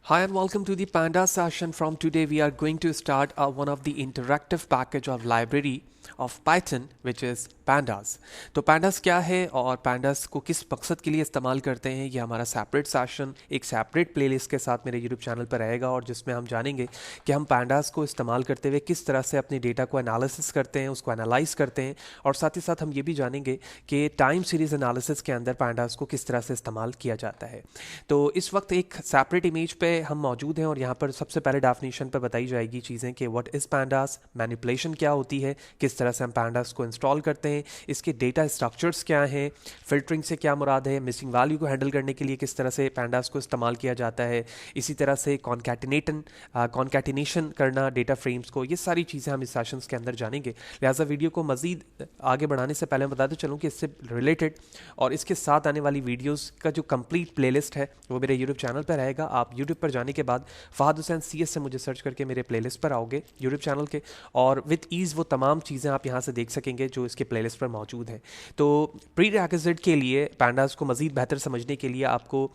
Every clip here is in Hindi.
Hi and welcome to the Panda session. From today we are going to start one of the interactive package of library of Python which is pandas. तो pandas क्या है और pandas को किस मकसद के लिए इस्तेमाल करते हैं, ये हमारा सेपरेट सेशन एक सेपरेट प्लेलिस्ट के साथ मेरे यूट्यूब चैनल पर रहेगा और जिसमें हम जानेंगे कि हम pandas को इस्तेमाल करते हुए किस तरह से अपने डेटा को एनालिसिस करते हैं, उसको एनालाइज करते हैं और साथ ही साथ हम ये भी जानेंगे कि टाइम सीरीज एनालिसिस के अंदर pandas को किस तरह से इस्तेमाल किया जाता है। तो इस वक्त एक सेपरेट इमेज पे हम मौजूद हैं और यहाँ पर सबसे पहले डेफिनेशन पर बताई जाएगी चीज़ें कि व्हाट इज़ pandas, मैनिपुलेशन क्या होती है, किस तरह से हम pandas को इंस्टॉल करते हैं, इसके डेटा स्ट्रक्चर्स क्या हैं, फिल्टरिंग से क्या मुराद है, मिसिंग वैल्यू को हैंडल करने के लिए किस तरह से pandas को इस्तेमाल किया जाता है, इसी तरह से कॉन्कैटिनेशन करना डेटा फ्रेम्स को, ये सारी चीज़ें हम इस सेशंस के अंदर जानेंगे। लिहाजा वीडियो को मज़ीद आगे बढ़ाने से पहले मैं बताते चलूँ कि इससे रिलेटेड और इसके साथ आने वाली वीडियोज़ का जो कंप्लीट प्लेलिस्ट है वो मेरे यूट्यूब चैनल पर रहेगा। आप यूट्यूब पर जाने के बाद फहद हुसैन CS से मुझे सर्च करके मेरे प्लेलिस्ट पर आओगे यूट्यूब चैनल के और विद ईज़ वो तमाम चीज़ें आप यहाँ से देख सकेंगे जो इसके प्लेलिस्ट पर मौजूद हैं। तो प्री रिक्विजिट के लिए pandas को मज़ीद बेहतर समझने के लिए आपको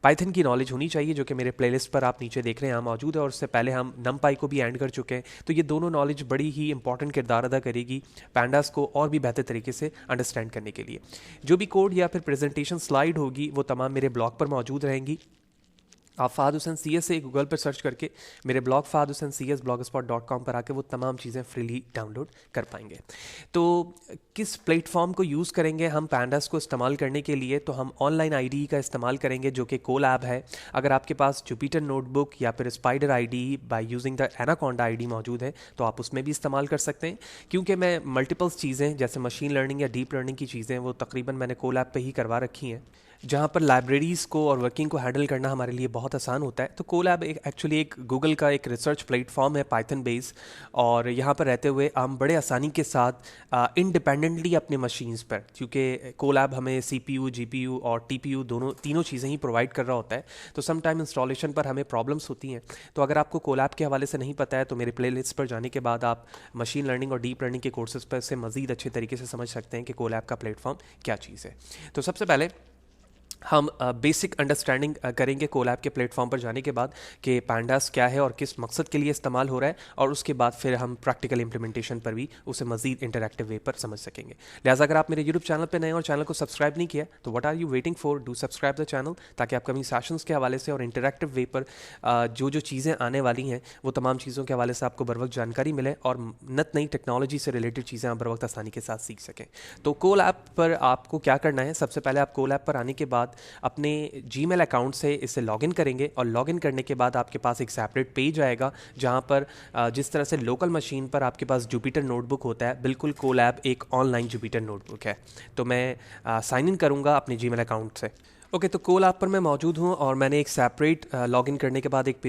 पाइथन की नॉलेज होनी चाहिए जो कि मेरे प्लेलिस्ट पर आप नीचे देख रहे हैं यहाँ मौजूद है और उससे पहले हम numpy को भी एंड कर चुके हैं। तो ये दोनों नॉलेज बड़ी ही इंपॉर्टेंट किरदार अदा करेगी pandas को और भी बेहतर तरीके से अंडरस्टैंड करने के लिए। जो भी कोड या फिर प्रेजेंटेशन स्लाइड होगी वो तमाम मेरे ब्लॉग पर मौजूद रहेंगी। आप फहद हुसैन CS से गूगल पर सर्च करके मेरे blog Fahad Hussain CS blogspot.com पर आके वो तमाम चीज़ें फ्रीली डाउनलोड कर पाएंगे। तो किस प्लेटफॉर्म को यूज़ करेंगे हम pandas को इस्तेमाल करने के लिए, तो हम ऑनलाइन IDE का इस्तेमाल करेंगे जो कि कोलैब है। अगर आपके पास जुपिटर नोटबुक या फिर spider IDE by using the anaconda IDE मौजूद है तो आप उसमें भी इस्तेमाल कर सकते हैं। क्योंकि मैं मल्टीपल्स चीज़ें जैसे मशीन लर्निंग या डीप लर्निंग की चीज़ें वो तकरीबन मैंने कोलैब पे ही करवा रखी हैं जहाँ पर लाइब्रेरीज़ को और वर्किंग को हैंडल करना हमारे लिए बहुत आसान होता है। तो कोलैब एक्चुअली एक गूगल का एक रिसर्च प्लेटफॉर्म है पाइथन बेस और यहाँ पर रहते हुए हम बड़े आसानी के साथ इंडिपेंडेंटली अपने मशीन्स पर, क्योंकि कोलैब हमें CPU GPU और TPU तीनों चीज़ें ही प्रोवाइड कर रहा होता है, तो सम टाइम इंस्टॉलेशन पर हमें प्रॉब्लम्स होती हैं। तो अगर आपको कोलैब के हवाले से नहीं पता है तो मेरे प्लेलिस्ट पर जाने के बाद आप मशीन लर्निंग और डीप लर्निंग के कोर्सेज पर से मज़ीद अच्छे तरीके से समझ सकते हैं कि कोलैब का प्लेटफॉर्म क्या चीज़ है। तो सबसे पहले हम बेसिक अंडरस्टैंडिंग करेंगे कोलैब के प्लेटफॉर्म पर जाने के बाद कि pandas क्या है और किस मकसद के लिए इस्तेमाल हो रहा है और उसके बाद फिर हम प्रैक्टिकल इंप्लीमेंटेशन पर भी उसे मज़ीद इंटरैक्टिव वे पर समझ सकेंगे। लिहाजा अगर आप मेरे यूट्यूब चैनल पर नए और चैनल को सब्सक्राइब नहीं किया तो what are you waiting for, do subscribe the channel ताकि अपकमिंग सेशंस के हवाले से और इंटरैक्टिव वे पर जो जो चीज़ें आने वाली हैं वो तमाम चीज़ों के हवाले से आपको बर वक्त जानकारी मिले और नत नई टेक्नोलॉजी से रिलेटेड चीज़ें आप बर वक्त आसानी के साथ सीख सकें। तो कोलैब पर आपको क्या करना है, सबसे पहले आप कोलैब पर आने के बाद अपने जीमेल अकाउंट से इसे लॉगिन करेंगे और लॉगिन करने के बाद आपके पास एक सेपरेट पेज आएगा जहां पर जिस तरह से लोकल मशीन पर आपके पास जुपिटर नोटबुक होता है, बिल्कुल कोलैब एक ऑनलाइन जुपिटर नोटबुक है। तो मैं साइन इन करूंगा अपने जीमेल अकाउंट से। ओके तो कोलैब पर मैं मौजूद हूँ और मैंने एक सेपरेट लॉगिन करने के बाद एक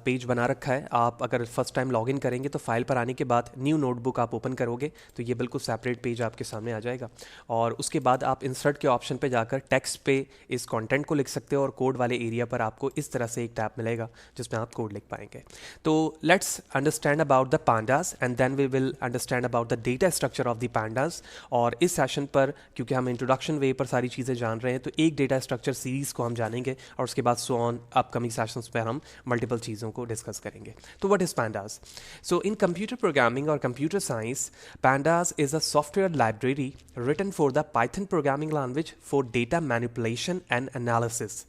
पेज बना रखा है। आप अगर फर्स्ट टाइम लॉगिन करेंगे तो फाइल पर आने के बाद न्यू नोटबुक आप ओपन करोगे तो ये बिल्कुल सेपरेट पेज आपके सामने आ जाएगा और उसके बाद आप इंसर्ट के ऑप्शन पे जाकर टेक्स्ट पे इस कंटेंट को लिख सकते हो और कोड वाले एरिया पर आपको इस तरह से एक टैब मिलेगा जिसमें आप कोड लिख पाएंगे। तो let's understand about the pandas and then we will understand about the data structure of the pandas। और इस सेशन पर क्योंकि हम इंट्रोडक्शन वे पर सारी चीज़ें जान रहे हैं तो एक डेटा स्ट्रक्चर सीरीज को हम जानेंगे और उसके बाद सो ऑन अपकमिंग सेशंस पर हम मल्टीपल चीज़ों को डिस्कस करेंगे। तो what is pandas? So in computer programming और computer science pandas is a software library written for the Python programming language for data manipulation and analysis.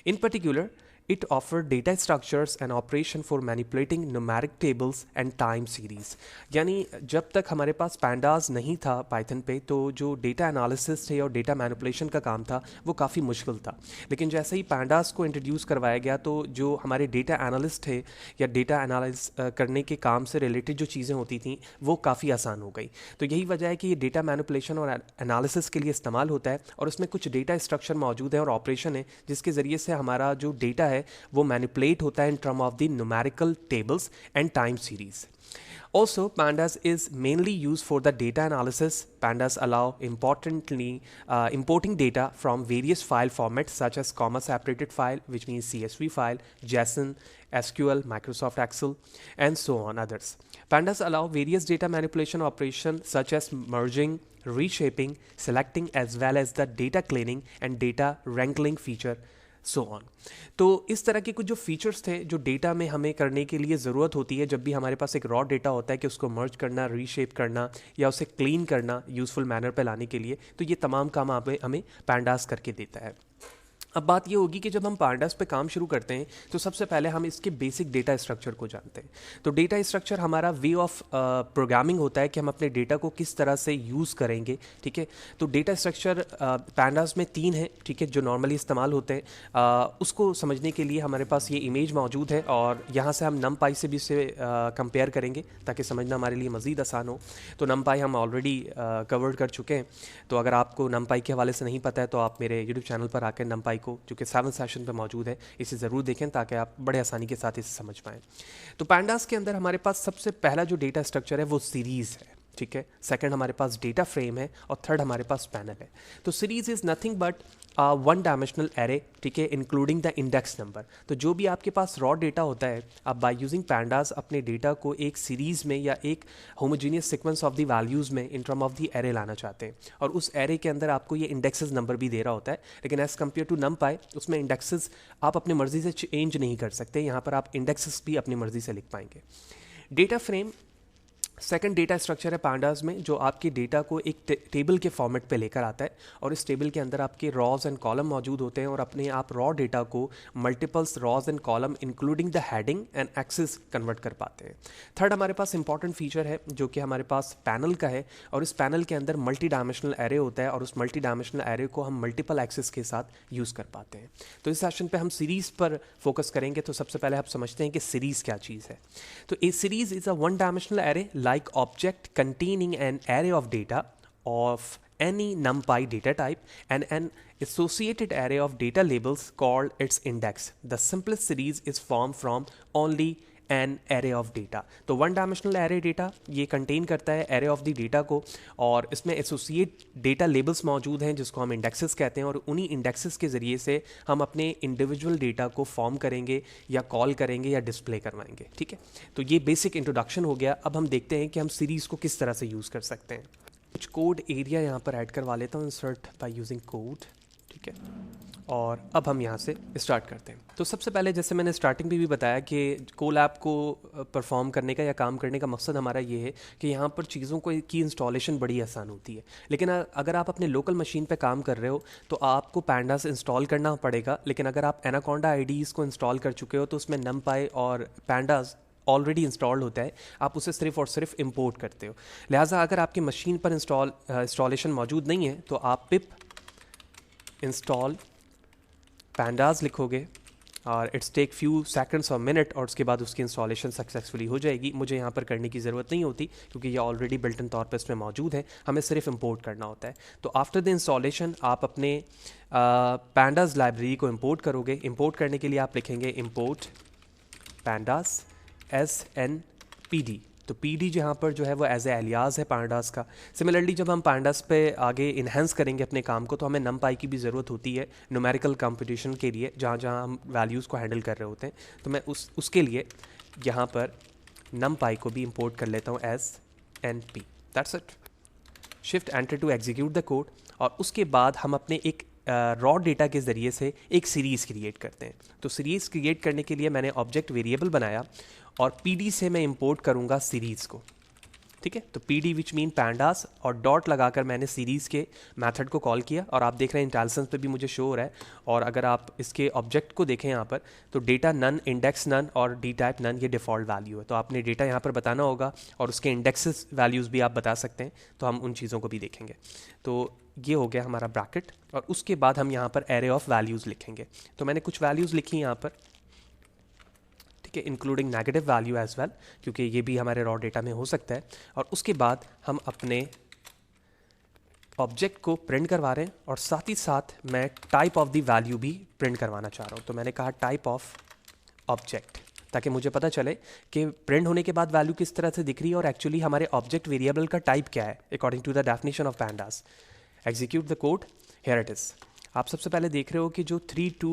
In particular, it offered data structures and operation for manipulating numeric tables and time series। यानी जब तक हमारे पास pandas नहीं था पाइथन पे तो जो डेटा एनालिसिस थे और डेटा मैनिपुलेशन का काम था वो काफ़ी मुश्किल था, लेकिन जैसे ही pandas को इंट्रोड्यूस करवाया गया तो जो हमारे डेटा एनालिस्ट थे या डेटा एनालिस करने के काम से रिलेटेड जो चीज़ें होती थी वो काफ़ी आसान हो गई। तो यही वजह है कि ये डेटा मैनिपुलेशन और एनालिसिस के लिए इस्तेमाल होता है और उसमें कुछ डेटा स्ट्रक्चर मौजूद है और ऑपरेशन है जिसके ज़रिए से हमारा जो डेटा है वो मैनिपुलेट होता है इन term of the numerical tables and time series. Also, pandas is mainly used for the data analysis. Pandas allow importing data from various file formats such as comma-separated file, which means CSV file, JSON, SQL, Microsoft Excel, and so on others. Pandas allow various data manipulation operations such as merging, reshaping, selecting, as well as the data cleaning and data wrangling feature so on. तो इस तरह के कुछ जो फीचर्स थे जो डेटा में हमें करने के लिए ज़रूरत होती है जब भी हमारे पास एक रॉ डेटा होता है कि उसको मर्ज करना, रीशेप करना या उसे क्लीन करना यूज़फुल मैनर पे लाने के लिए, तो ये तमाम काम हमें pandas करके देता है। अब बात ये होगी कि जब हम pandas पे काम शुरू करते हैं तो सबसे पहले हम इसके बेसिक डेटा स्ट्रक्चर को जानते हैं। तो डेटा स्ट्रक्चर हमारा वे ऑफ प्रोग्रामिंग होता है कि हम अपने डेटा को किस तरह से यूज़ करेंगे, ठीक है। तो डेटा स्ट्रक्चर pandas में 3 है, ठीक है, जो नॉर्मली इस्तेमाल होते हैं। उसको समझने के लिए हमारे पास ये इमेज मौजूद है और यहाँ से हम numpy से भी इसे कंपेयर करेंगे ताकि समझना हमारे लिए मज़ीद आसान हो। तो numpy हम ऑलरेडी कवर्ड कर चुके हैं, तो अगर आपको numpy के हवाले से नहीं पता है तो आप मेरे यूट्यूब चैनल पर आकर numpy को, जो कि 7 सेशन पे मौजूद है, इसे ज़रूर देखें ताकि आप बड़े आसानी के साथ इसे समझ पाएँ। तो pandas के अंदर हमारे पास सबसे पहला जो डेटा स्ट्रक्चर है वो सीरीज़ है, ठीक है। सेकंड हमारे पास डेटा फ्रेम है और थर्ड हमारे पास पैनल है। तो series is nothing but 1 dimensional array, ठीक है, इंक्लूडिंग द इंडेक्स नंबर। तो जो भी आपके पास रॉ डेटा होता है, आप बाय यूजिंग pandas अपने डेटा को एक सीरीज में या एक homogeneous sequence of the values में in term of the array लाना चाहते हैं, और उस एरे के अंदर आपको ये इंडेक्सेस नंबर भी दे रहा होता है। लेकिन एज़ कम्पेयर टू numpy उसमें इंडेक्सेस आप अपनी मर्जी से चेंज नहीं कर सकते, यहाँ पर आप इंडेक्सेस भी अपनी मर्जी से लिख पाएंगे। Data frame second data structure है pandas में, जो आपके डेटा को एक टेबल के फॉर्मेट पे लेकर आता है, और इस टेबल के अंदर आपके रॉज एंड कॉलम मौजूद होते हैं, और अपने आप रॉ डेटा को multiples rows and column including the heading and access convert कर पाते हैं। थर्ड हमारे पास इंपॉर्टेंट फीचर है जो कि हमारे पास पैनल का है, और इस पैनल के अंदर मल्टी डायमेंशनल एरे होता है, और उस मल्टी डायमेंशनल एरे को हम मल्टीपल एक्सेस के साथ यूज़ कर पाते हैं। तो इस सेशन पे हम सीरीज़ पर फोकस करेंगे। तो सबसे पहले आप समझते हैं कि सीरीज़ क्या चीज़ है। तो ए series is a 1 dimensional array like object containing an array of data of any numpy data type and an associated array of data labels called its index. The simplest series is formed from only an array of data. तो 1 डायमेंशनल एरे डेटा ये कंटेन करता है एरे ऑफ द डेटा को, और इसमें एसोसिएट डेटा लेबल्स मौजूद हैं जिसको हम इंडेक्सेस कहते हैं, और उन्हीं इंडेक्सेस के ज़रिए से हम अपने इंडिविजुअल डेटा को फॉर्म करेंगे या कॉल करेंगे या डिस्प्ले करवाएंगे, ठीक है। तो ये बेसिक इंट्रोडक्शन हो गया। अब हम देखते हैं कि हम सीरीज़ को किस तरह से यूज़ कर सकते हैं। कुछ कोड एरिया यहाँ पर ऐड करवा लेता हूँ, इंसर्ट बाय यूजिंग कोड, ठीक है। और अब हम यहाँ से स्टार्ट करते हैं। तो सबसे पहले जैसे मैंने स्टार्टिंग में भी बताया कि कोलैब को परफॉर्म करने का या काम करने का मकसद हमारा ये है कि यहाँ पर चीज़ों को की इंस्टॉलेशन बड़ी आसान होती है। लेकिन अगर आप अपने लोकल मशीन पे काम कर रहे हो तो आपको pandas इंस्टॉल करना पड़ेगा, लेकिन अगर आप एनाकोंडा IDEs को इंस्टॉल कर चुके हो तो उसमें numpy और pandas ऑलरेडी इंस्टॉल्ड होता है, आप उसे सिर्फ और सिर्फ इंपोर्ट करते हो। लिहाजा अगर आपकी मशीन पर इंस्टॉलेशन मौजूद नहीं है तो आप पिप इंस्टॉल pandas लिखोगे और इट्स टेक फ्यू सेकंड्स और मिनट, और उसके बाद उसकी इंस्टॉलेशन सक्सेसफुली हो जाएगी। मुझे यहाँ पर करने की ज़रूरत नहीं होती क्योंकि ये ऑलरेडी बिल्ट इन तौर पर इसमें मौजूद है, हमें सिर्फ इंपोर्ट करना होता है। तो आफ्टर द इंस्टॉलेशन आप अपने pandas लाइब्रेरी को इंपोर्ट करोगे। इंपोर्ट करने के लिए आप लिखेंगे इंपोर्ट pandas SNPD। तो PD जहाँ पर जो है वो एज ए एलियाज है pandas का। सिमिलरली जब हम pandas पे आगे इन्हेंस करेंगे अपने काम को तो हमें numpy की भी ज़रूरत होती है न्यूमेरिकल कंप्यूटेशन के लिए, जहाँ जहाँ हम वैल्यूज़ को हैंडल कर रहे होते हैं। तो मैं उसके लिए यहाँ पर numpy को भी इंपोर्ट कर लेता हूँ SNP। That's it. Shift enter to execute the code, और उसके बाद हम अपने एक रॉ डेटा के ज़रिए से एक सीरीज़ क्रिएट करते हैं। तो सीरीज़ क्रिएट करने के लिए मैंने ऑब्जेक्ट वेरिएबल बनाया और PD से मैं इंपोर्ट करूँगा सीरीज़ को, ठीक है। तो PD विच मीन pandas, और डॉट लगाकर मैंने सीरीज़ के मेथड को कॉल किया, और आप देख रहे हैं इंटेलिजेंस पे भी मुझे शो हो रहा है। और अगर आप इसके ऑब्जेक्ट को देखें यहाँ पर तो डेटा नन, इंडेक्स नन और डी टाइप नन ये डिफ़ॉल्ट वैल्यू है। तो आपने डेटा यहाँ पर बताना होगा और उसके इंडेक्सेस वैल्यूज़ भी आप बता सकते हैं, तो हम उन चीज़ों को भी देखेंगे। तो ये हो गया हमारा ब्रैकेट, और उसके बाद हम यहाँ पर एरे ऑफ वैल्यूज़ लिखेंगे। तो मैंने कुछ वैल्यूज़ लिखी यहाँ पर, ठीक है, including negative value as well, क्योंकि ये भी हमारे रॉ डेटा में हो सकता है। और उसके बाद हम अपने ऑब्जेक्ट को प्रिंट करवा रहे हैं, और साथ ही साथ मैं टाइप ऑफ द वैल्यू भी प्रिंट करवाना चाह रहा हूँ। तो मैंने कहा टाइप ऑफ ऑब्जेक्ट, ताकि मुझे पता चले कि प्रिंट होने के बाद वैल्यू किस तरह से दिख रही है और एक्चुअली हमारे ऑब्जेक्ट वेरिएबल का टाइप क्या है according to the definition of pandas। Execute the code, here it is. आप सबसे पहले देख रहे हो कि जो 3, 2,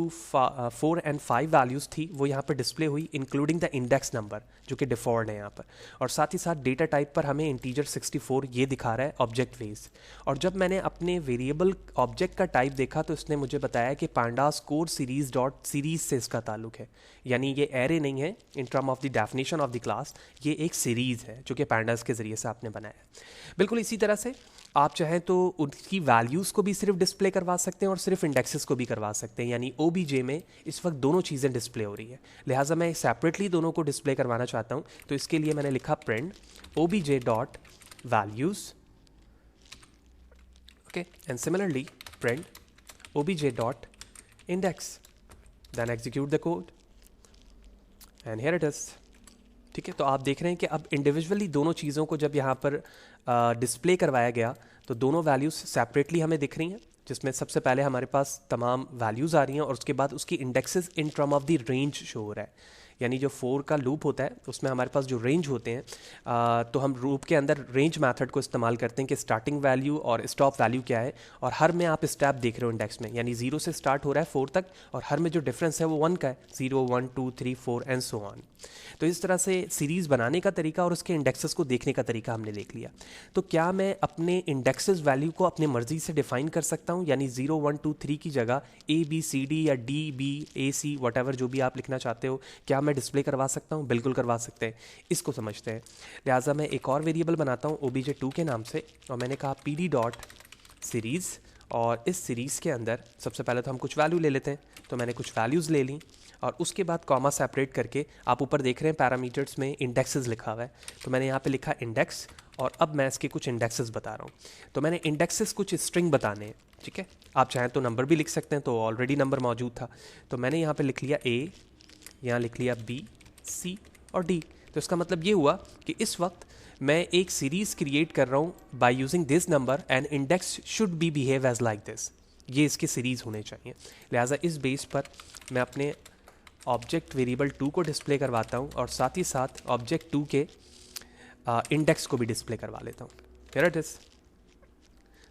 4 एंड 5 वैल्यूज़ थी वो यहाँ पर डिस्प्ले हुई इंक्लूडिंग द इंडेक्स नंबर जो कि डिफ़ॉल्ट है यहाँ पर, और साथ ही साथ डेटा टाइप पर हमें इंटीजर 64 ये दिखा रहा है ऑब्जेक्ट वेज। और जब मैंने अपने वेरिएबल ऑब्जेक्ट का टाइप देखा तो इसने मुझे बताया कि pandas core series dot series से इसका ताल्लुक है, यानी ये एरे नहीं है इन term of the definition of the class, ये एक सीरीज़ है जो कि पांडास के ज़रिए से आपने बनाया। बिल्कुल इसी तरह से आप चाहें तो उनकी वैल्यूज़ को भी सिर्फ डिस्प्ले करवा सकते हैं और सिर्फ इंडेक्सेस को भी करवा सकते हैं, यानी OBJ में इस वक्त दोनों चीज़ें डिस्प्ले हो रही है, लिहाजा मैं सेपरेटली दोनों को डिस्प्ले करवाना चाहता हूं। तो इसके लिए मैंने लिखा print OBJ dot values, okay, and similarly print OBJ dot index, then execute the code and here it is. ठीक है, तो आप देख रहे हैं कि अब इंडिविजुअली दोनों चीज़ों को जब यहाँ पर डिस्प्ले करवाया गया तो दोनों वैल्यूज़ सेपरेटली हमें दिख रही हैं, जिसमें सबसे पहले हमारे पास तमाम वैल्यूज़ आ रही हैं और उसके बाद उसकी indexes in term of the range show हो रहा है। यानी जो 4 का लूप होता है उसमें हमारे पास जो रेंज होते हैं, तो हम लूप के अंदर रेंज मेथड को इस्तेमाल करते हैं कि स्टार्टिंग वैल्यू और स्टॉप वैल्यू क्या है, और हर में आप स्टेप देख रहे हो इंडेक्स में, यानी 0 से स्टार्ट हो रहा है 4 तक, और हर में जो डिफरेंस है वो 1 का है, 0, 1, 2, 3, 4 एंड सो ऑन। तो इस तरह से सीरीज़ बनाने का तरीका और उसके इंडेक्सेस को देखने का तरीका हमने देख लिया। तो क्या मैं अपने इंडेक्सेस वैल्यू को अपने मर्जी से डिफाइन कर सकता हूँ, यानी 0, 1, 2, 3 की जगह ABCD या DBAC वट जो भी आप लिखना चाहते हो, क्या मैं डिस्प्ले करवा सकता हूँ? बिल्कुल करवा सकते हैं। इसको समझते हैं। लिहाजा मैं एक और वेरिएबल बनाता हूँ OBJ2 के नाम से, और मैंने कहा PD डॉट सीरीज़, और इस सीरीज़ के अंदर सबसे पहले तो हम कुछ वैल्यू ले लेते हैं। तो मैंने कुछ वैल्यूज़ ले ली और उसके बाद कॉमा सेपरेट करके आप ऊपर देख रहे हैं पैरामीटर्स में इंडेक्सेस लिखा हुआ है, तो मैंने यहाँ पे लिखा इंडेक्स, और अब मैं इसके कुछ इंडेक्सेस बता रहा हूँ। तो मैंने इंडेक्सेस कुछ स्ट्रिंग बताने हैं, ठीक है, आप चाहें तो नंबर भी लिख सकते हैं, तो ऑलरेडी नंबर मौजूद था, तो मैंने यहाँ पे लिख लिया A, यहाँ लिख लिया B, C और D। तो इसका मतलब ये हुआ कि इस वक्त मैं एक सीरीज़ क्रिएट कर रहा हूँ by using this number and index should be behave as like this, ये इसकी सीरीज़ होने चाहिए। लिहाजा इस बेस पर मैं अपने ऑब्जेक्ट वेरिएबल 2 को डिस्प्ले करवाता हूँ और साथ ही साथ ऑब्जेक्ट 2 के इंडेक्स को भी डिस्प्ले करवा लेता हूँ। Here it is.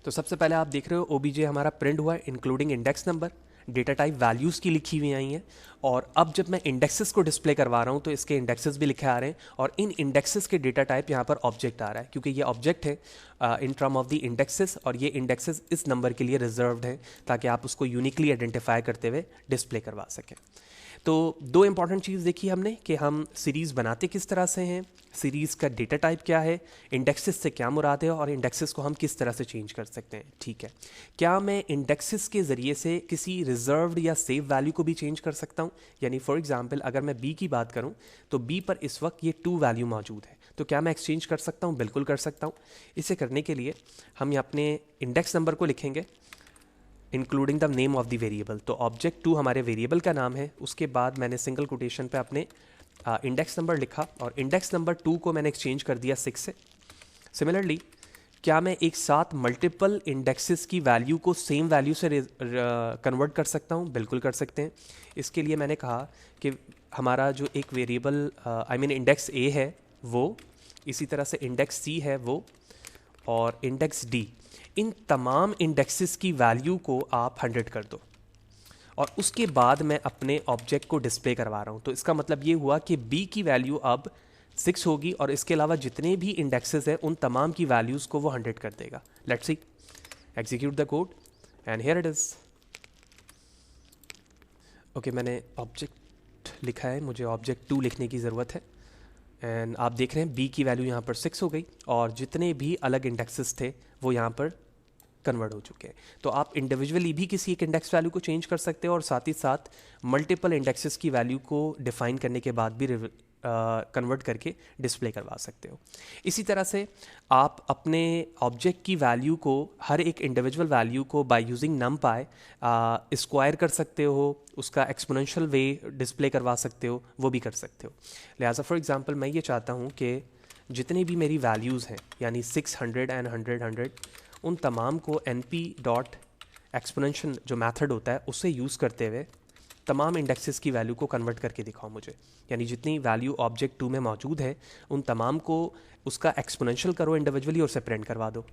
तो सबसे पहले आप देख रहे हो OBJ हमारा प्रिंट हुआ है including index number, data type values की लिखी हुई आई हैं, और अब जब मैं इंडेक्सेस को डिस्प्ले करवा रहा हूँ तो इसके इंडेक्सेस भी लिखे आ रहे हैं, और इन इंडेक्सेस के डेटा टाइप यहाँ पर ऑब्जेक्ट आ रहा है, क्योंकि ये ऑब्जेक्ट है इन टर्म ऑफ द इंडेक्सेस, और ये इंडेक्सेस इस नंबर के लिए रिजर्व्ड हैं ताकि आप उसको यूनिकली आइडेंटिफाई करते हुए डिस्प्ले करवा सकें। तो दो इंपॉर्टेंट चीज़ देखी हमने कि हम सीरीज़ बनाते किस तरह से हैं, सीरीज़ का डेटा टाइप क्या है, इंडेक्सेस से क्या मुराद है, और इंडेक्सेस को हम किस तरह से चेंज कर सकते हैं। ठीक है, क्या मैं इंडेक्सेस के ज़रिए से किसी रिजर्व्ड या सेव वैल्यू को भी चेंज कर सकता हूँ? यानी फॉर एग्जांपल अगर मैं B की बात करूँ तो B पर इस वक्त ये 2 वैल्यू मौजूद है, तो क्या मैं एक्सचेंज कर सकता हूँ? बिल्कुल कर सकता हूँ। इसे करने के लिए हम अपने इंडेक्स नंबर को लिखेंगे including the name of the variable. तो ऑब्जेक्ट 2 हमारे वेरिएबल का नाम है, उसके बाद मैंने सिंगल कोटेशन पे अपने इंडेक्स नंबर लिखा, और इंडेक्स नंबर 2 को मैंने एक्सचेंज कर दिया 6 से। सिमिलरली क्या मैं एक साथ मल्टीपल इंडेक्सेस की वैल्यू को सेम वैल्यू से कन्वर्ट कर सकता हूँ? बिल्कुल कर सकते हैं। इसके लिए मैंने कहा कि हमारा जो एक वेरिएबल इंडेक्स A है वो, इसी तरह से इंडेक्स C है वो, और इंडेक्स D, इन तमाम इंडेक्सेस की वैल्यू को आप 100 कर दो, और उसके बाद मैं अपने ऑब्जेक्ट को डिस्प्ले करवा रहा हूँ। तो इसका मतलब ये हुआ कि B की वैल्यू अब 6 होगी, और इसके अलावा जितने भी इंडेक्सेस हैं उन तमाम की वैल्यूज़ को वो 100 कर देगा। Let's see, execute the code and here it is. Okay, मैंने ऑब्जेक्ट लिखा है, मुझे ऑब्जेक्ट 2 लिखने की ज़रूरत है, एंड आप देख रहे हैं B की वैल्यू यहाँ पर 6 हो गई, और जितने भी अलग इंडेक्सेस थे वो यहाँ पर कन्वर्ट हो चुके हैं। तो आप इंडिविजुअली भी किसी एक इंडेक्स वैल्यू को चेंज कर सकते हो, और साथ ही साथ मल्टीपल इंडेक्सेस की वैल्यू को डिफाइन करने के बाद भी कन्वर्ट करके डिस्प्ले करवा सकते हो। इसी तरह से आप अपने ऑब्जेक्ट की वैल्यू को, हर एक इंडिविजुअल वैल्यू को बाय यूजिंग नमपाई स्क्वायर कर सकते हो, उसका एक्सपोनेंशियल वे डिस्प्ले करवा सकते हो, वो भी कर सकते हो। लिहाजा फॉर एग्जांपल मैं ये चाहता हूँ कि जितनी भी मेरी वैल्यूज़ हैं, यानी 600 एंड 100, उन तमाम को NP डॉट एक्सपोनेंशियल जो मेथड होता है उससे यूज़ करते हुए तमाम इंडेक्सेस की वैल्यू को कन्वर्ट करके दिखाओ मुझे। यानी जितनी वैल्यू ऑब्जेक्ट 2 में मौजूद है उन तमाम को उसका एक्सपोनेंशियल करो इंडिविजुअली और उसे प्रिंट करवा दो।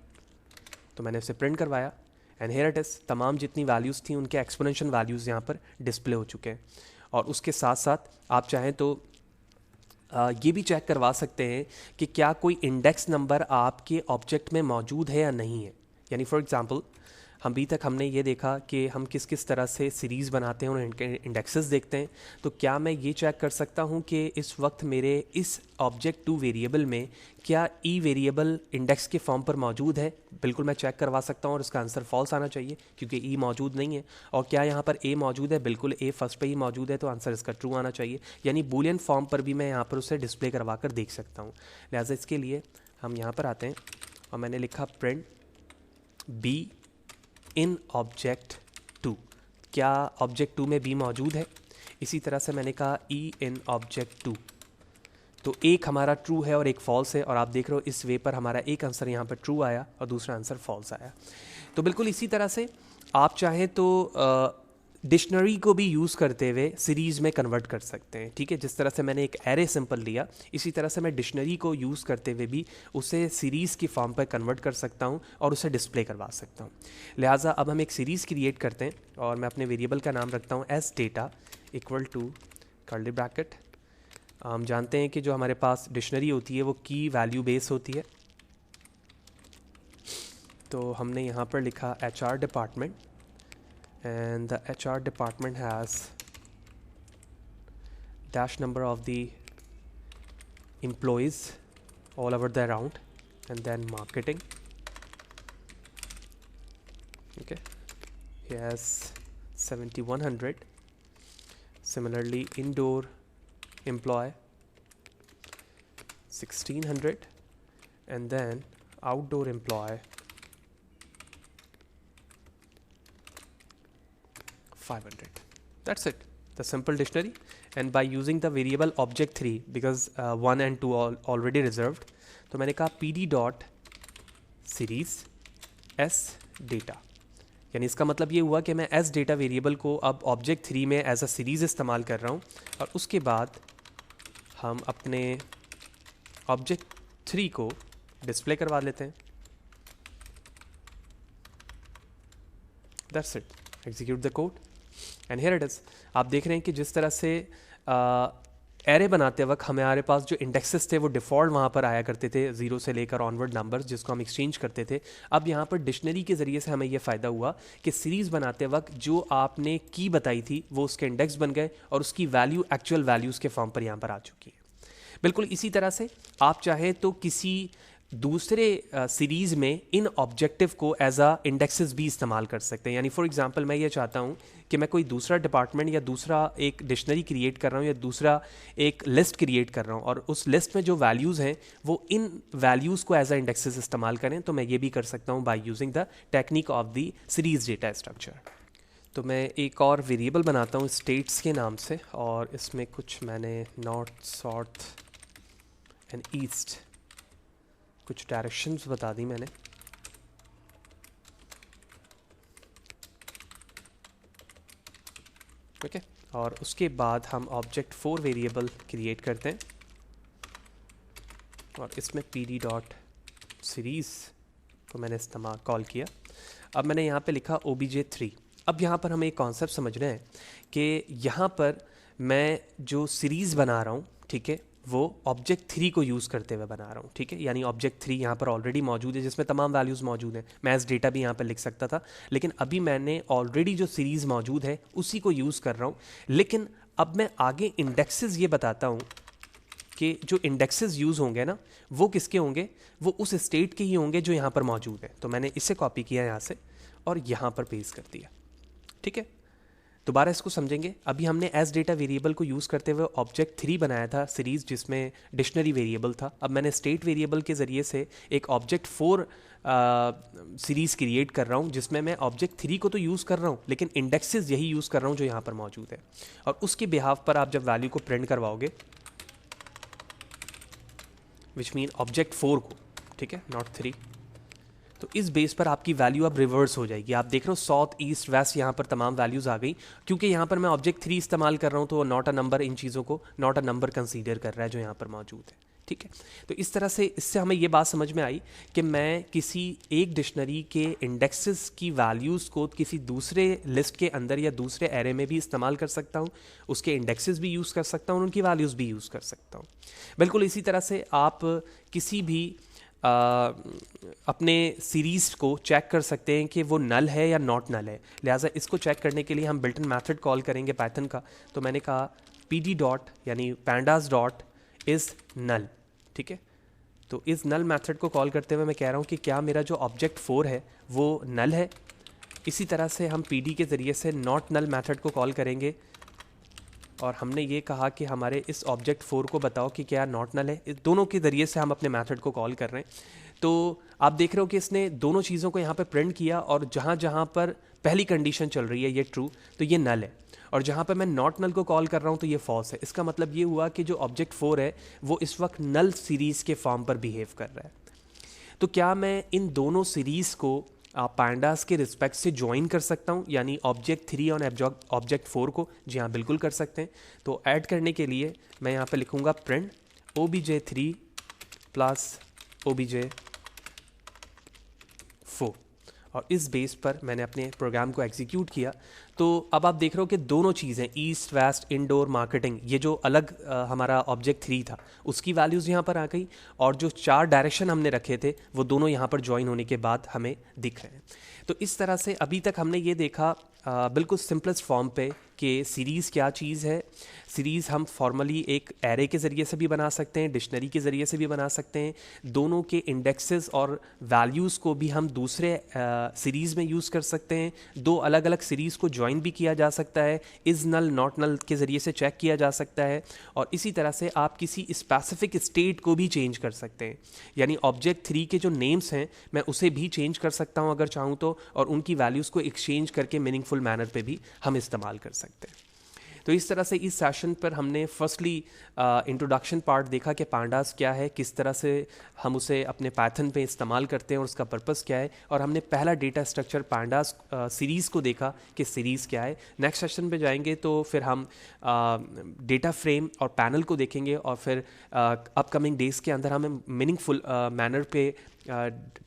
तो मैंने उसे प्रिंट करवाया, एंड हियर इट इज़, तमाम जितनी वैल्यूज़ थी उनके एक्सपोनेंशियल वैल्यूज़ यहाँ पर डिस्प्ले हो चुके हैं। और उसके साथ साथ आप चाहें तो ये भी चेक करवा सकते हैं कि क्या कोई इंडेक्स नंबर आपके ऑब्जेक्ट में मौजूद है या नहीं है। यानी फॉर एग्जांपल अभी तक हमने ये देखा कि हम किस किस तरह से सीरीज़ बनाते हैं और इनके इंडेक्सेस देखते हैं। तो क्या मैं ये चेक कर सकता हूँ कि इस वक्त मेरे इस ऑब्जेक्ट टू वेरिएबल में क्या ई वेरिएबल इंडेक्स के फॉर्म पर मौजूद है। बिल्कुल मैं चेक करवा सकता हूँ और इसका आंसर फॉल्स आना चाहिए क्योंकि ई मौजूद नहीं है। और क्या यहाँ पर ए मौजूद है, बिल्कुल ए फर्स्ट पे ही मौजूद है, तो आंसर इसका ट्रू आना चाहिए। यानी बूलियन फॉर्म पर भी मैं यहाँ पर उसे डिस्प्ले करवा कर देख सकता हूँ। लिहाजा इसके लिए हम यहाँ पर आते हैं और मैंने लिखा print B in object two, क्या ऑब्जेक्ट टू में बी मौजूद है। इसी तरह से मैंने कहा ई इन ऑब्जेक्ट टू, तो एक हमारा ट्रू है और एक फॉल्स है। और आप देख रहे हो इस वे पर हमारा एक आंसर यहाँ पर ट्रू आया और दूसरा आंसर फॉल्स आया। तो बिल्कुल इसी तरह से आप चाहें तो डिक्शनरी को भी यूज़ करते हुए सीरीज़ में कन्वर्ट कर सकते हैं। ठीक है, जिस तरह से मैंने एक एरे सिंपल लिया, इसी तरह से मैं डिक्शनरी को यूज़ करते हुए भी उसे सीरीज़ की फॉर्म पर कन्वर्ट कर सकता हूं और उसे डिस्प्ले करवा सकता हूं। लिहाजा अब हम एक सीरीज़ क्रिएट करते हैं और मैं अपने वेरिएबल का नाम रखता हूं as data equal to curly bracket. हम जानते हैं कि जो हमारे पास डिक्शनरी होती है वो की वैल्यू बेस होती है। तो हमने यहाँ पर लिखा HR department and the HR department has dash number of the employees all over the around, and then marketing. Okay, he has 7100. Similarly, indoor employee 1600, and then outdoor employee 500. That's it, the simple dictionary. And by using the variable object3 because 1 and 2 already reserved, तो मैंने कहा pd dot series s data, यानी इसका मतलब ये हुआ कि मैं s data वेरिएबल को अब ऑब्जेक्ट 3 में एज अ सीरीज़ इस्तेमाल कर रहा हूँ। और उसके बाद हम अपने ऑब्जेक्ट 3 को डिस्प्ले करवा लेते हैं। That's it, execute the code and here it is. आप देख रहे हैं कि जिस तरह से एरे बनाते वक्त हमारे पास जो इंडेक्सेस थे वो डिफ़ॉल्ट वहाँ पर आया करते थे, 0 से लेकर ऑनवर्ड नंबर्स जिसको हम एक्सचेंज करते थे। अब यहाँ पर डिक्शनरी के ज़रिए से हमें ये फ़ायदा हुआ कि सीरीज़ बनाते वक्त जो आपने की बताई थी वो उसके इंडेक्स बन गए और उसकी वैल्यू एक्चुअल वैल्यूज़ के फॉर्म पर यहाँ पर आ चुकी है। बिल्कुल इसी तरह से आप चाहें तो किसी दूसरे सीरीज़ में इन ऑब्जेक्टिव को एज अ इंडेक्सेस भी इस्तेमाल कर सकते हैं। यानी फॉर एग्जांपल मैं ये चाहता हूँ कि मैं कोई दूसरा डिपार्टमेंट या दूसरा एक डिक्शनरी क्रिएट कर रहा हूँ या दूसरा एक लिस्ट क्रिएट कर रहा हूँ और उस लिस्ट में जो वैल्यूज़ हैं वो इन वैल्यूज़ को एज अ इंडेक्सेस इस्तेमाल करें, तो मैं ये भी कर सकता हूँ by using the technique of the series data structure. तो मैं एक और वेरिएबल बनाता हूँ स्टेट्स के नाम से और इसमें कुछ मैंने नॉर्थ साउथ एंड ईस्ट कुछ डायरेक्शंस बता दी मैंने। ओके, और उसके बाद हम ऑब्जेक्ट 4 वेरिएबल क्रिएट करते हैं और इसमें pd डॉट सीरीज़ को मैंने इस्तेमाल कॉल किया। अब मैंने यहाँ पे लिखा obj3। अब यहाँ पर हमें एक कॉन्सेप्ट समझना है कि यहाँ पर मैं जो सीरीज़ बना रहा हूँ, ठीक है, वो ऑब्जेक्ट 3 को यूज़ करते हुए बना रहा हूँ। ठीक है, यानी ऑब्जेक्ट 3 यहाँ पर ऑलरेडी मौजूद है जिसमें तमाम वैल्यूज़ मौजूद हैं। मैं एज डेटा भी यहाँ पर लिख सकता था, लेकिन अभी मैंने ऑलरेडी जो सीरीज़ मौजूद है उसी को यूज़ कर रहा हूँ। लेकिन अब मैं आगे इंडेक्सेस ये बताता हूँ कि जो इंडेक्सेस यूज़ होंगे ना वो किसके होंगे, वो उस स्टेट के ही होंगे जो यहाँ पर मौजूद है। तो मैंने इसे कॉपी किया यहाँ से और यहाँ पर पेस्ट कर दिया। ठीक है, दोबारा इसको समझेंगे। अभी हमने एज डेटा वेरिएबल को यूज़ करते हुए ऑब्जेक्ट 3 बनाया था सीरीज़ जिसमें डिक्शनरी वेरिएबल था। अब मैंने स्टेट वेरिएबल के ज़रिए से एक ऑब्जेक्ट 4 सीरीज़ क्रिएट कर रहा हूँ जिसमें मैं ऑब्जेक्ट 3 को तो यूज़ कर रहा हूँ लेकिन इंडेक्सेस यही यूज़ कर रहा हूँ जो यहाँ पर मौजूद है। और उसके बिहाफ पर आप जब वैल्यू को प्रिंट करवाओगे विच मीन ऑब्जेक्ट 4 को, ठीक है, नॉट 3, तो इस बेस पर आपकी वैल्यू अब रिवर्स हो जाएगी। आप देख रहे हो साउथ ईस्ट वेस्ट यहाँ पर तमाम वैल्यूज़ आ गई क्योंकि यहाँ पर मैं ऑब्जेक्ट 3 इस्तेमाल कर रहा हूँ तो नॉट अ नंबर इन चीज़ों को नॉट अ नंबर कंसीडर कर रहा है जो यहाँ पर मौजूद है। ठीक है। तो इस तरह से इससे हमें ये बात समझ में आई कि मैं किसी एक डिक्शनरी के इंडेक्सेस की वैल्यूज़ को किसी दूसरे लिस्ट के अंदर या दूसरे एरे में भी इस्तेमाल कर सकता हूँ, उसके इंडेक्सेस भी यूज़ कर सकता हूँ और उनकी वैल्यूज़ भी यूज़ कर सकता हूँ। बिल्कुल इसी तरह से आप किसी भी अपने सीरीज़ को चेक कर सकते हैं कि वो नल है या नॉट नल है। लिहाजा इसको चेक करने के लिए हम बिल्ट इन मैथड कॉल करेंगे पाइथन का। तो मैंने कहा pd डॉट यानी pandas डॉट इज़ नल, ठीक है। तो इस नल मेथड को कॉल करते हुए मैं कह रहा हूँ कि क्या मेरा जो ऑब्जेक्ट 4 है वो नल है। इसी तरह से हम pd के ज़रिए से नॉट नल मेथड को कॉल करेंगे और हमने ये कहा कि हमारे इस ऑब्जेक्ट 4 को बताओ कि क्या नॉट नल है। इस दोनों के ज़रिए से हम अपने मेथड को कॉल कर रहे हैं। तो आप देख रहे हो कि इसने दोनों चीज़ों को यहाँ पे प्रिंट किया और जहाँ जहाँ पर पहली कंडीशन चल रही है ये ट्रू, तो ये नल है, और जहाँ पर मैं नॉट नल को कॉल कर रहा हूँ तो ये फॉल्स है। इसका मतलब ये हुआ कि जो ऑब्जेक्ट 4 है वो इस वक्त नल सीरीज़ के फॉर्म पर बिहेव कर रहा है। तो क्या मैं इन दोनों सीरीज़ को पांडास के रिस्पेक्ट से ज्वाइन कर सकता हूँ, यानी ऑब्जेक्ट 3 और ऑब्जेक्ट 4 को? जी हाँ, बिल्कुल कर सकते हैं। तो ऐड करने के लिए मैं यहाँ पे लिखूँगा प्रिंट obj3 प्लस obj4 और इस बेस पर मैंने अपने प्रोग्राम को एग्जीक्यूट किया। तो अब आप देख रहे हो कि दोनों चीज़ें ईस्ट वेस्ट इंडोर मार्केटिंग, ये जो अलग हमारा ऑब्जेक्ट 3 था उसकी वैल्यूज़ यहाँ पर आ गई और जो 4 डायरेक्शन हमने रखे थे वो दोनों यहाँ पर ज्वाइन होने के बाद हमें दिख रहे हैं। तो इस तरह से अभी तक हमने ये देखा बिल्कुल सिंपलेस्ट फॉर्म पे कि सीरीज़ क्या चीज़ है। सीरीज़ हम फॉर्मली एक एरे के ज़रिए से भी बना सकते हैं, डिक्शनरी के ज़रिए से भी बना सकते हैं। दोनों के इंडेक्सेस और वैल्यूज़ को भी हम दूसरे सीरीज़ में यूज़ कर सकते हैं। दो अलग अलग सीरीज़ को ज्वाइन भी किया जा सकता है, इज़ नल नॉट नल के ज़रिए से चेक किया जा सकता है। और इसी तरह से आप किसी स्पेसिफिक स्टेट को भी चेंज कर सकते हैं, यानी ऑब्जेक्ट 3 के जो नेम्स हैं मैं उसे भी चेंज कर सकता हूँ अगर चाहूँ तो, और उनकी वैल्यूज़ को एक्सचेंज करके मीनिंगफुल मैनर पे भी हम इस्तेमाल कर सकते हैं। तो इस तरह से इस सेशन पर हमने फर्स्टली इंट्रोडक्शन पार्ट देखा कि पांडास क्या है, किस तरह से हम उसे अपने पाइथन पे इस्तेमाल करते हैं और उसका पर्पस क्या है, और हमने पहला डेटा स्ट्रक्चर पांडास सीरीज़ को देखा कि सीरीज़ क्या है। नेक्स्ट सेशन पे जाएंगे तो फिर हम डेटा फ्रेम और पैनल को देखेंगे और फिर अपकमिंग डेज़ के अंदर हमें मीनिंगफुल मैनर पे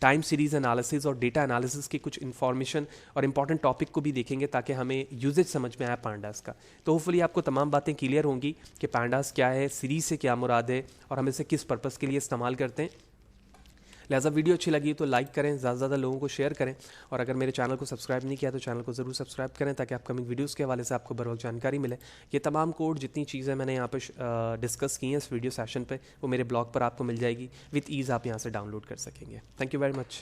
टाइम सीरीज़ एनालिसिस और डेटा एनालिसिस की कुछ इन्फॉर्मेशन और इम्पॉर्टेंट टॉपिक को भी देखेंगे ताकि हमें यूजेज समझ में आए पांडास का। तो होपफुली आपको तमाम बातें क्लियर होंगी कि पांडास क्या है, सीरीज़ से क्या मुराद है और हम इसे किस पर्पज़ के लिए इस्तेमाल करते हैं। लिहाजा वीडियो अच्छी लगी तो लाइक करें, ज़्यादा से ज़्यादा लोगों को शेयर करें, और अगर मेरे चैनल को सब्सक्राइब नहीं किया तो चैनल को ज़रूर सब्सक्राइब करें ताकि अपकमिंग वीडियोस के हवाले से आपको बर वक्त जानकारी मिले। ये तमाम कोड जितनी चीज़ें मैंने यहाँ पर डिस्कस की हैं इस वीडियो सेशन पे, वो मेरे ब्लॉग पर आपको मिल जाएगी। विद ईज़ आप यहाँ से डाउनलोड कर सकेंगे। Thank you very much.